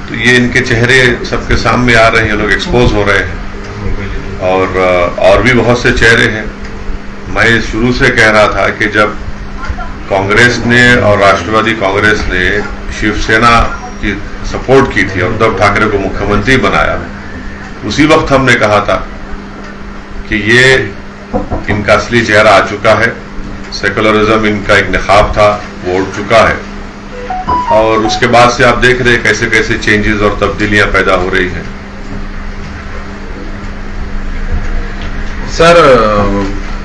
तो ये इनके चेहरे सबके सामने आ रहे हैं, लोग एक्सपोज हो रहे हैं। और भी बहुत से चेहरे हैं। मैं शुरू से कह रहा था कि जब कांग्रेस ने और राष्ट्रवादी कांग्रेस ने शिवसेना की सपोर्ट की थी और उद्धव ठाकरे को मुख्यमंत्री बनाया, उसी वक्त हमने कहा था कि ये इनका असली चेहरा आ चुका है, सेकुलरिज्म इनका एक निखाब था वो उड़ चुका है। और उसके बाद से आप देख रहे हैं कैसे कैसे चेंजेस और तब्दीलियां पैदा हो रही हैं। सर,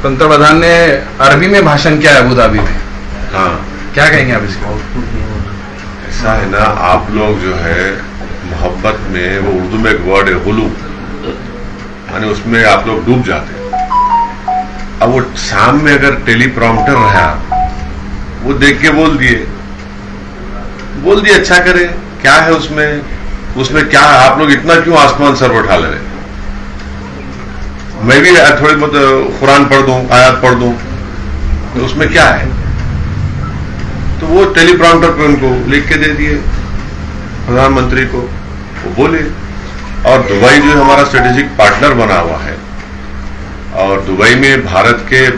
पंतप्रधान ने अरबी में भाषण किया है अबू धाबी में। हाँ, क्या कहेंगे आप इसको? ऐसा है ना, आप लोग जो है मोहब्बत में वो उर्दू में एक वर्ड है गुलू, यानी उसमें आप लोग डूब जाते हैं। अब वो सामने अगर टेलीप्रॉम्प्टर रहा, वो देख के बोल दिए अच्छा करे, क्या है उसमें क्या आप लोग इतना क्यों आसमान सर उठा ले रहे? मैं भी थोड़ी बहुत कुरान पढ़ दूं, आयत पढ़ दूं, तो उसमें क्या है? तो वो टेलीप्रॉम्प्टर पे उनको लिख के दे दिए प्रधानमंत्री को, वो बोले। और दुबई जो हमारा स्ट्रेटेजिक पार्टनर बना हुआ है, और दुबई में भारत के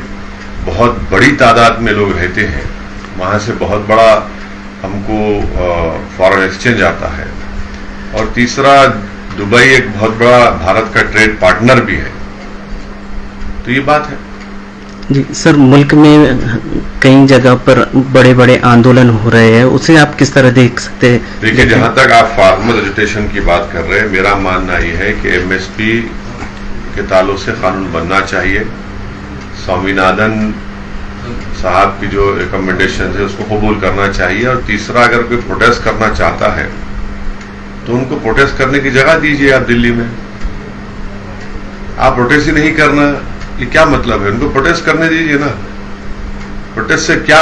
बहुत बड़ी तादाद में लोग रहते हैं, वहां से बहुत बड़ा हमको फॉरेन एक्सचेंज आता है। और तीसरा, दुबई एक बहुत बड़ा भारत का ट्रेड पार्टनर भी है। तो ये बात है जी। सर, मुल्क में कई जगह पर बड़े बड़े आंदोलन हो रहे हैं, उसे आप किस तरह देख सकते हैं? देखिए, जहां तक आप फार्मर एजुटेशन की बात कर रहे हैं, मेरा मानना यह है कि एमएसपी के ताल्लुक से कानून बनना चाहिए। स्वामीनाथन साहब की जो रिकमेंडेशन है उसको कबूल करना चाहिए। और तीसरा, अगर कोई प्रोटेस्ट करना चाहता है तो उनको प्रोटेस्ट करने की जगह दीजिए। आप दिल्ली में आप प्रोटेस्ट ही नहीं करना, ये क्या मतलब है? उनको प्रोटेस्ट करने दीजिए ना। प्रोटेस्ट से क्या?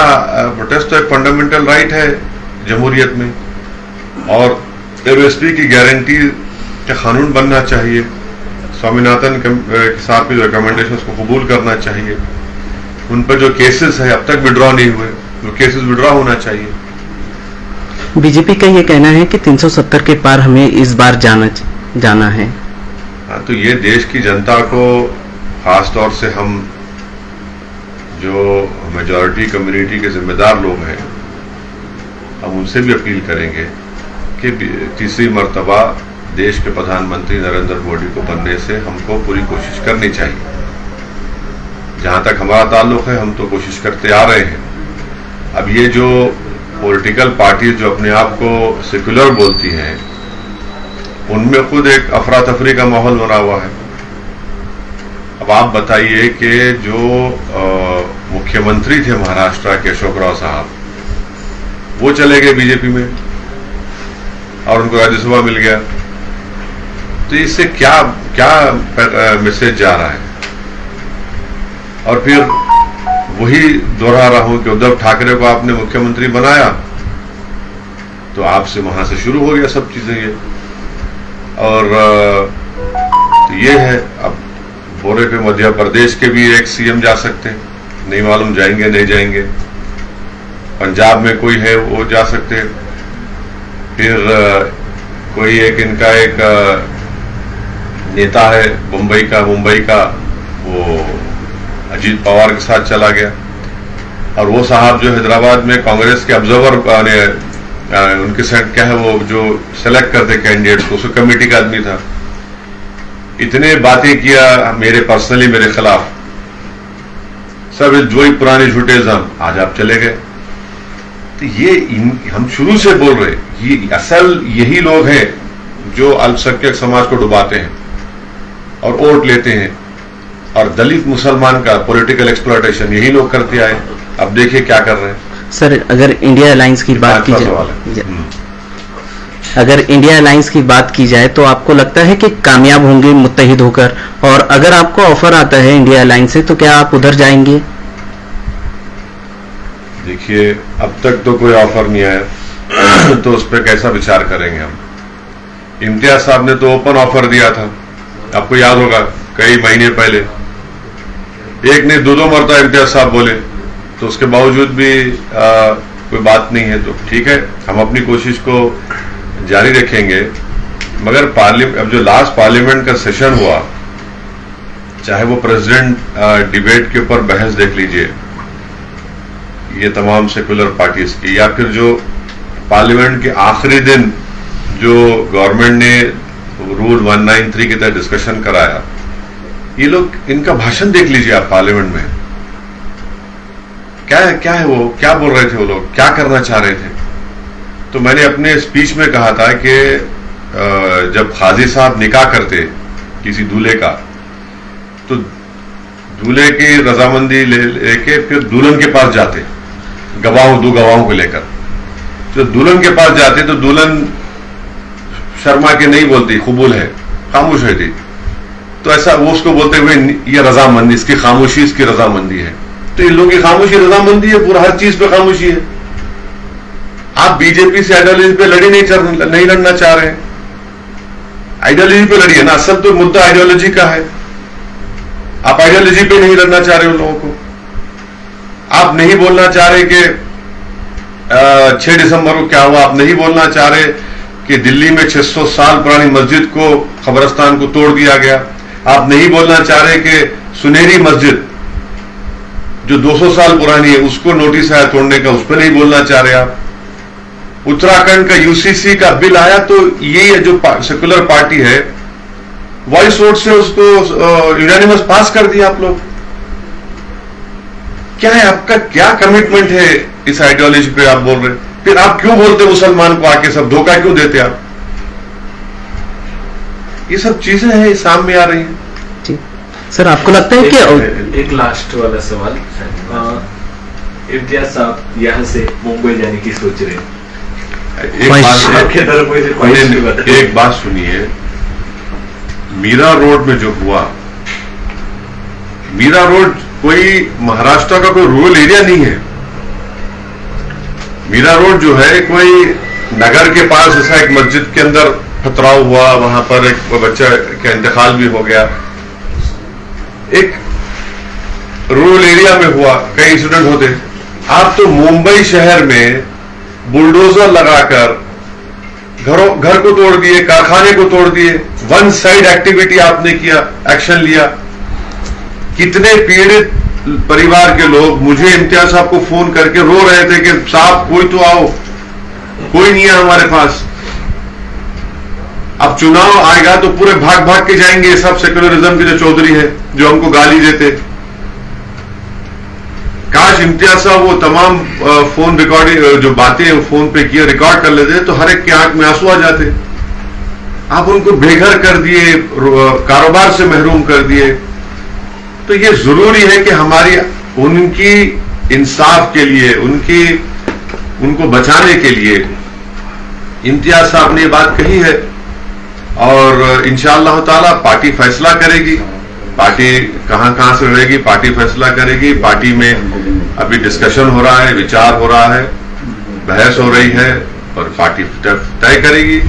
प्रोटेस्ट तो एक फंडामेंटल राइट है जमहूरियत में। और एमएसपी की गारंटी का कानून बनना चाहिए। स्वामीनाथन साहब की जो रिकमेंडेशन उसको कबूल करना चाहिए। उन पर जो केसेस है अब तक विड्रॉ नहीं हुए, वो केसेस विड्रॉ होना चाहिए। बीजेपी का ये कहना है कि 370 के पार हमें इस बार जाना है। हाँ, तो ये देश की जनता को, खास तौर से हम जो मेजॉरिटी कम्युनिटी के जिम्मेदार लोग हैं, हम उनसे भी अपील करेंगे कि तीसरी मर्तबा देश के प्रधानमंत्री नरेंद्र मोदी को बनने से हमको पूरी कोशिश करनी चाहिए। जहां तक हमारा ताल्लुक है, हम तो कोशिश करते आ रहे हैं। अब ये जो पॉलिटिकल पार्टीज जो अपने आप को सेक्युलर बोलती हैं, उनमें खुद एक अफरा तफरी का माहौल बना हुआ है। अब आप बताइए कि जो मुख्यमंत्री थे महाराष्ट्र के अशोक राव साहब, वो चले गए बीजेपी में और उनको राज्यसभा मिल गया। तो इससे क्या मैसेज जा रहा है? और फिर वही दोहरा रहा हूं कि उद्धव ठाकरे को आपने मुख्यमंत्री बनाया तो आपसे वहां से शुरू हो गया सब चीजें ये। और तो ये है, अब बोरे पे मध्य प्रदेश के भी एक सीएम जा सकते हैं, नहीं मालूम जाएंगे नहीं जाएंगे। पंजाब में कोई है वो जा सकते हैं। फिर कोई एक इनका एक नेता है मुंबई का, वो अजीत पवार के साथ चला गया। और वो साहब जो हैदराबाद में कांग्रेस के ऑब्जर्वर उनके साथ क्या है, वो जो सेलेक्ट करते कैंडिडेट्स को, उसको कमेटी का आदमी था। इतने बातें किया मेरे पर्सनली मेरे खिलाफ, सब जो ही पुराने झूठे इल्जाम, आज आप चले गए। तो ये हम शुरू से बोल रहे, ये असल यही लोग हैं जो अल्पसंख्यक समाज को डुबाते हैं और वोट लेते हैं। और दलित मुसलमान का पॉलिटिकल एक्सप्लॉयटेशन यही लोग करते आए। अब देखिए क्या कर रहे हैं। सर, अगर इंडिया अलायंस की बात की जाए, तो आपको लगता है कि कामयाब होंगे मुत्तहिद होकर? और अगर आपको ऑफर आता है इंडिया अलायंस से, तो क्या आप उधर जाएंगे? देखिए, अब तक तो कोई ऑफर नहीं आया तो उस पर कैसा विचार करेंगे हम। इम्तियाज साहब ने तो ओपन ऑफर दिया था, आपको याद होगा, कई महीने पहले। एक ने दो मरतबा इम्तियाज साहब बोले, तो उसके बावजूद भी कोई बात नहीं है। तो ठीक है, हम अपनी कोशिश को जारी रखेंगे। मगर अब जो लास्ट पार्लियामेंट का सेशन हुआ, चाहे वो प्रेसिडेंट डिबेट के ऊपर बहस देख लीजिए, ये तमाम सेकुलर पार्टीज की, या फिर जो पार्लियामेंट के आखिरी दिन जो गवर्नमेंट ने रूल 193 के तहत डिस्कशन कराया, ये लोग इनका भाषण देख लीजिए आप पार्लियामेंट में। क्या है वो, क्या बोल रहे थे वो लोग, क्या करना चाह रहे थे। तो मैंने अपने स्पीच में कहा था कि जब काजी साहब निकाह करते किसी दूल्हे का, तो दूल्हे की रजामंदी लेके फिर दुल्हन के पास जाते, दो गवाहों को लेकर। जब दुल्हन के पास जाते तो दुल्हन शर्मा के नहीं बोलती, कबूल है, खामोश रहती। तो ऐसा वो उसको बोलते हुए ये रजामंदी, इसकी खामोशी इसकी रजामंदी है। तो इन लोगों की खामोशी रजामंदी है, पूरा हर चीज पे खामोशी है। आप बीजेपी से आइडियोलॉजी पे नहीं लड़ना चाह रहे हैं, आइडियोलॉजी पे लड़िए ना, असल तो मुद्दा आइडियोलॉजी का है। आप आइडियोलॉजी पे नहीं लड़ना चाह रहे उन लोगों को। आप नहीं बोलना चाह रहे कि 6 दिसंबर को क्या हुआ, आप नहीं बोलना चाह रहे कि दिल्ली में 600 साल पुरानी मस्जिद को, कब्रिस्तान को तोड़ दिया गया। आप नहीं बोलना चाह रहे कि सुनहरी मस्जिद जो 200 साल पुरानी है उसको नोटिस आया तोड़ने का, उस पर नहीं बोलना चाह रहे आप। उत्तराखंड का यूसीसी का बिल आया तो ये जो सेकुलर पार्टी है, वॉइस वोट से उसको यूनानिमस पास कर दिया आप लोग। क्या है आपका, क्या कमिटमेंट है इस आइडियोलॉजी पे आप बोल रहे? फिर आप क्यों बोलते मुसलमान को आके सब धोखा क्यों देते आप? ये सब चीजें हैं सामने आ रही हैं। सर आपको लगता है कि एक लास्ट वाला सवाल, इम्तियाज साहब यहाँ से मुंबई जाने की सोच रहे हैं, एक बात सुनिए, मीरा रोड में जो हुआ, मीरा रोड कोई महाराष्ट्र का कोई रूरल एरिया नहीं है। मीरा रोड जो है कोई नगर के पास ऐसा एक मस्जिद के अंदर पथराव हुआ, वहां पर एक बच्चा का इंतकाल भी हो गया। एक रूरल एरिया में हुआ, कई इंसिडेंट होते। आप तो मुंबई शहर में बुलडोजर लगाकर घर को तोड़ दिए, कारखाने को तोड़ दिए। वन साइड एक्टिविटी आपने किया, एक्शन लिया। कितने पीड़ित परिवार के लोग मुझे इम्तियाज साहब को फोन करके रो रहे थे कि साहब कोई तो आओ, कोई नहीं है हमारे पास। अब चुनाव आएगा तो पूरे भाग भाग के जाएंगे सब सेक्युलरिज्म के जो चौधरी है, जो हमको गाली देते। काश इम्तियाज साहब वो तमाम फोन रिकॉर्डिंग जो बातें फोन पे किए रिकॉर्ड कर लेते तो हर एक के आंख में आंसू आ जाते। आप उनको बेघर कर दिए, कारोबार से महरूम कर दिए। तो ये जरूरी है कि हमारी उनकी इंसाफ के लिए, उनको बचाने के लिए इम्तियाज साहब ने ये बात कही है और इंशाअल्लाह ताला पार्टी फैसला करेगी। पार्टी कहां से लड़ेगी, पार्टी फैसला करेगी। पार्टी में अभी डिस्कशन हो रहा है, विचार हो रहा है, बहस हो रही है और पार्टी तय करेगी।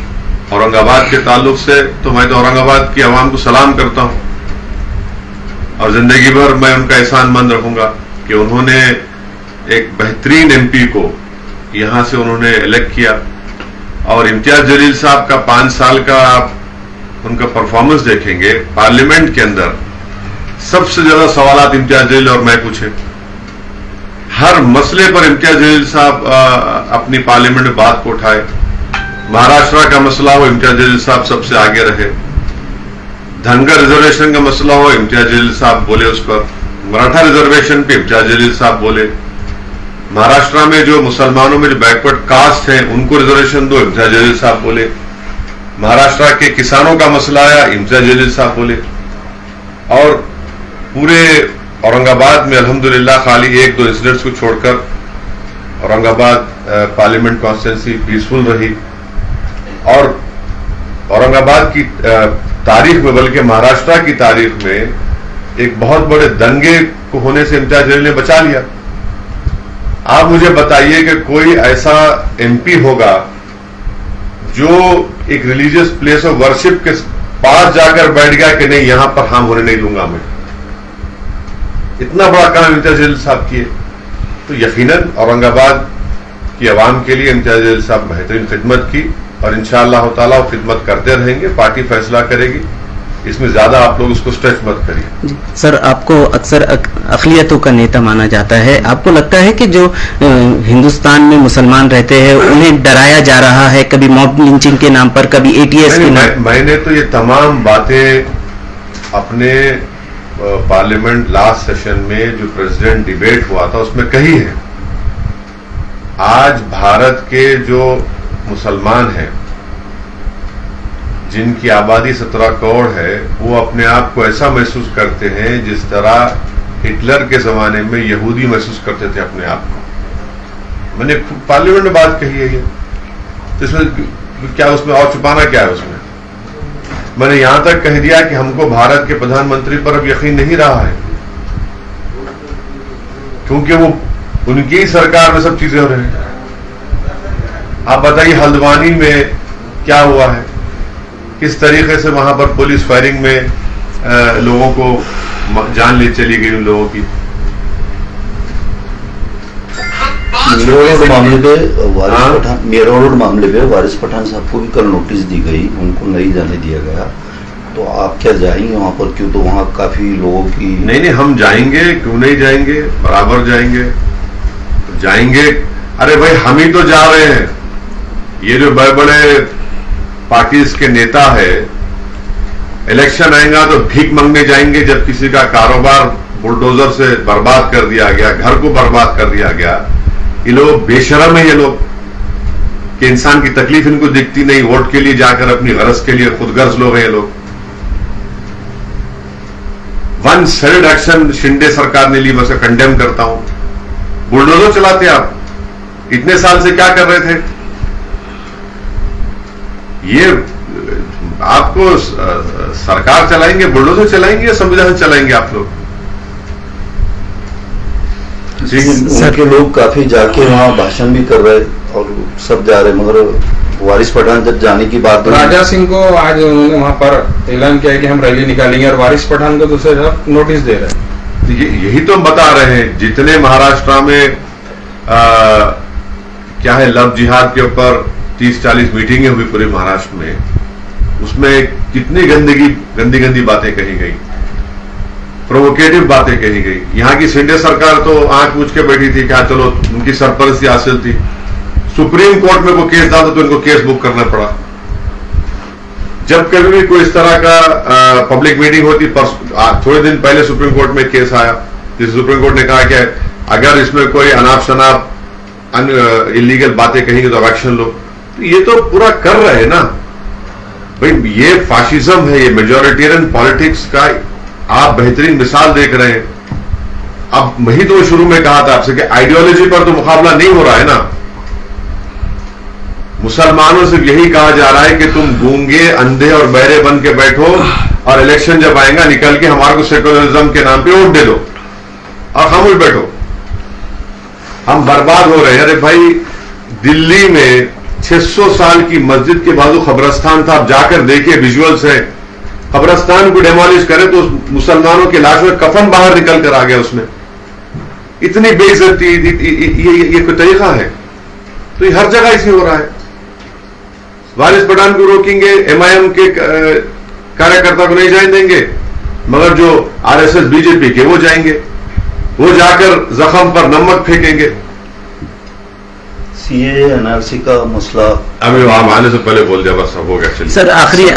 औरंगाबाद के ताल्लुक से तो मैं तो औरंगाबाद की आवाम को सलाम करता हूं और जिंदगी भर मैं उनका एहसानमंद रहूंगा कि उन्होंने एक बेहतरीन एमपी को यहां से उन्होंने इलेक्ट किया। और इम्तियाज जलील साहब का 5 साल का आप उनका परफॉर्मेंस देखेंगे पार्लियामेंट के अंदर, सबसे ज्यादा सवालात इम्तियाज जलील और मैं पूछे। हर मसले पर इम्तियाज जलील साहब अपनी पार्लियामेंट में बात को उठाए। महाराष्ट्र का मसला हो, इम्तियाज जलील साहब सबसे आगे रहे। धनगर रिजर्वेशन का मसला हो, इम्तियाज जलील साहब बोले उस पर। मराठा रिजर्वेशन पे इम्तियाज जलील साहब बोले। महाराष्ट्र में जो मुसलमानों में जो बैकवर्ड कास्ट है उनको रिजर्वेशन दो, इम्तियाज जलील साहब बोले। महाराष्ट्र के किसानों का मसला आया, इम्तियाज जलील साहब बोले। और पूरे औरंगाबाद में अल्हम्दुलिल्लाह खाली 1-2 इंसिडेंट्स को छोड़कर औरंगाबाद पार्लियामेंट कॉन्स्टिट्यूंसी पीसफुल रही। और औरंगाबाद की तारीख में, बल्कि महाराष्ट्र की तारीख में एक बहुत बड़े दंगे को होने से इम्तियाज जलील ने बचा लिया। आप मुझे बताइए कि कोई ऐसा एमपी होगा जो एक रिलीजियस प्लेस ऑफ वर्शिप के पास जाकर बैठ गया कि नहीं यहां पर हम होने नहीं दूंगा मैं। इतना बड़ा काम इम्तियाज जलील साहब किए। तो यकीनन औरंगाबाद की आवाम के लिए इम्तियाज जलील साहब बेहतरीन खिदमत की। और इंशाअल्लाह ताला वो खिदमत करते रहेंगे। पार्टी फैसला करेगी, इसमें ज्यादा आप लोग इसको स्ट्रेच मत करिए। जी, सर आपको अक्सर अक़लियतों का नेता माना जाता है। आपको लगता है कि जो हिंदुस्तान में मुसलमान रहते हैं उन्हें डराया जा रहा है, कभी मॉब लिंचिंग के नाम पर, कभी एटीएस के नाम? मैंने तो ये तमाम बातें अपने पार्लियामेंट लास्ट सेशन में जो प्रेसिडेंट डिबेट हुआ था उसमें कही है। आज भारत के जो मुसलमान हैं जिनकी आबादी 17 करोड़ है, वो अपने आप को ऐसा महसूस करते हैं जिस तरह हिटलर के जमाने में यहूदी महसूस करते थे अपने आप को। मैंने पार्लियामेंट में बात कही है ये, तो इसमें क्या, उसमें और छुपाना क्या है उसमें? मैंने यहां तक कह दिया कि हमको भारत के प्रधानमंत्री पर अब यकीन नहीं रहा है, क्योंकि वो उनकी ही सरकार में सब चीजें हो रही हैं। आप बताइए हल्द्वानी में क्या हुआ है, किस तरीके से वहां पर पुलिस फायरिंग में लोगों को जान ले चली गई उन लोगों की। मेरा रोड मामले पे वारिस पठान साहब को भी कल नोटिस दी गई, उनको नहीं जाने दिया गया। तो आप क्या जाएंगे वहां पर? क्यों, तो वहां काफी लोगों की। नहीं, हम जाएंगे, क्यों नहीं जाएंगे, बराबर जाएंगे, जाएंगे। अरे भाई हम ही तो जा रहे हैं, ये जो बड़े बड़े पार्टीज के नेता है, इलेक्शन आएगा तो भीख मांगने जाएंगे जब किसी का कारोबार बुलडोजर से बर्बाद कर दिया गया, घर को बर्बाद कर दिया गया। ये लोग बेशरम है, ये लोग कि इंसान की तकलीफ इनको दिखती नहीं, वोट के लिए जाकर अपनी गरज के लिए खुदगर्ज लोग हैं ये लोग। वन साइडेड एक्शन शिंदे सरकार ने ली, मैं उसे कंडेम करता हूं। बुलडोजर चलाते आप, इतने साल से क्या कर रहे थे? ये आपको सरकार चलाएंगे, बुलडोजर चलाएंगे या संविधान चलाएंगे आप लोग? उनके लोग काफी जाके वहाँ भाषण भी कर रहे और सब जा रहे, मगर वारिस पठान जब जाने की बात, राजा सिंह को आज उन्होंने वहां पर ऐलान किया कि हम रैली निकालेंगे, और वारिस पठान को दूसरे तरफ नोटिस दे रहे हैं। यही तो बता रहे हैं, जितने महाराष्ट्र में क्या है लव जिहाद के ऊपर 30-40 मीटिंगें हुई पूरे महाराष्ट्र में, उसमें कितनी गंदी बातें कही गई, प्रोवोकेटिव बातें कही गई। यहाँ की शिंदे सरकार तो आंख मूंछ के बैठी थी, क्या चलो उनकी सरपरस्ती हासिल थी। सुप्रीम कोर्ट में वो केस डाला तो इनको केस बुक करना पड़ा। जब कभी भी कोई इस तरह का पब्लिक मीटिंग होती, थोड़े दिन पहले सुप्रीम कोर्ट में केस आया, जिस सुप्रीम कोर्ट ने कहा कि अगर इसमें कोई अनाप शनाप इलीगल बातें कहेंगे तो एक्शन लो। तो ये तो पूरा कर रहे हैं ना भाई, ये फाशिज्म है, ये मेजोरिटेरियन पॉलिटिक्स का आप बेहतरीन मिसाल देख रहे हैं। अब वही तो शुरू में कहा था आपसे कि आइडियोलॉजी पर तो मुकाबला नहीं हो रहा है ना। मुसलमानों से यही कहा जा रहा है कि तुम गूंगे, अंधे और बहरे बन के बैठो, और इलेक्शन जब आएगा निकल के हमारे को सेकुलरिज्म के नाम पे वोट दे दो और खामोश बैठो। हम बर्बाद हो रहे हैं। अरे भाई, दिल्ली में 600 साल की मस्जिद के बाजू कब्रस्तान था, आप जाकर देखिए, विजुअल्स है। कब्रस्तान को डेमोलिश करे तो मुसलमानों की लाश में कफन बाहर निकल कर आ गया उसमें। इतनी बेइज्जती, ये कोई तरीका है? तो ये हर जगह इसे हो रहा है। वारिस पठान को रोकेंगे, एमआईएम के कार्यकर्ता को नहीं जाने देंगे, मगर जो आरएसएस बीजेपी के वो जाएंगे, वो जाकर जख्म पर नमक फेंकेंगे। सीए एनआरसी का मसला अभी वहां आने से पहले बोल दिया, बस हो गया। सर आखिरी